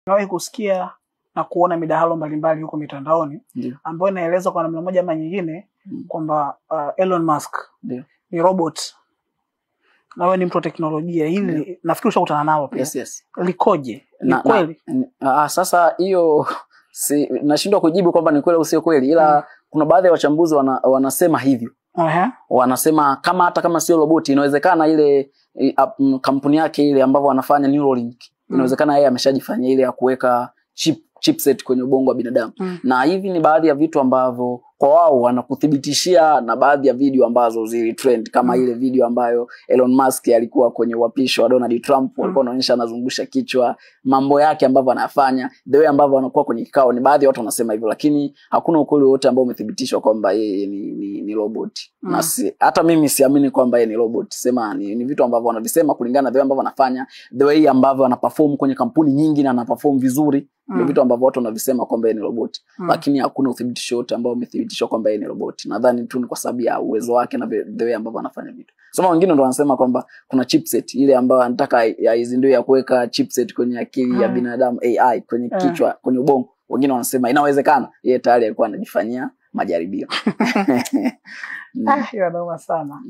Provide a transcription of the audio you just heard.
Nawahi kusikia na kuona midahalo mbalimbali huko mitandaoni ambayo inaeleza kwa namna moja ama nyingine kwamba Elon Musk ni robot. Na wewe ni mtu wa teknolojia, hili nafikiri ushakutana nalo pia. Yes. Likoje? Ni kweli? Sasa hiyo nashindwa kujibu kwamba ni kweli au sio kweli, ila kuna baadhi ya wachambuzi wanasema hivyo. Wanasema hata kama sio roboti, inawezekana ile kampuni yake ile ambao wanafanya Neuralink, inawezekana yeye ameshajifanyia ile ya kuweka chipset kwenye ubongo wa binadamu. Na hivi ni baadhi ya vitu ambavyo kwa wao wanakuthibitishia, na baadhi ya video ambazo zilitrend kama ile video ambayo Elon Musk alikuwa kwenye uapisho wa Donald Trump, alikuwa anaonyesha anazungusha kichwa, mambo yake ambavyo anafanya, the way ambavyo anakuwa kwenye kikao. Ni baadhi ya watu wanasema hivyo, lakini hakuna ukweli wote ambao umethibitishwa kwamba yeye ni robot. Na hata mimi siamini kwamba yeye ni robot. Sema ni vitu ambavyo wanavisema kulingana na the way ambavyo anafanya, the way ambavyo anaperform kwenye kampuni nyingi na anaperform vizuri. Ndio vitu ambavyo watu wanavisema kwamba yeye ni robot. Lakini hakuna uthibitisho wote ambao umethibitishwa kwamba yeye ni robot. Nadhani tu ni kwa sababu ya uwezo wake na the way ambavyo anafanya vitu. Sema wengine ndio wanasema kwamba kuna chipset ile ambayo anataka izindue ya kuweka chipset kwenye akili ya binadamu, AI kwenye kichwa, kwenye ubongo. Wengine wanasema inawezekana yeye tayari alikuwa anajifanyia majaribio. Hiyo ndio sana.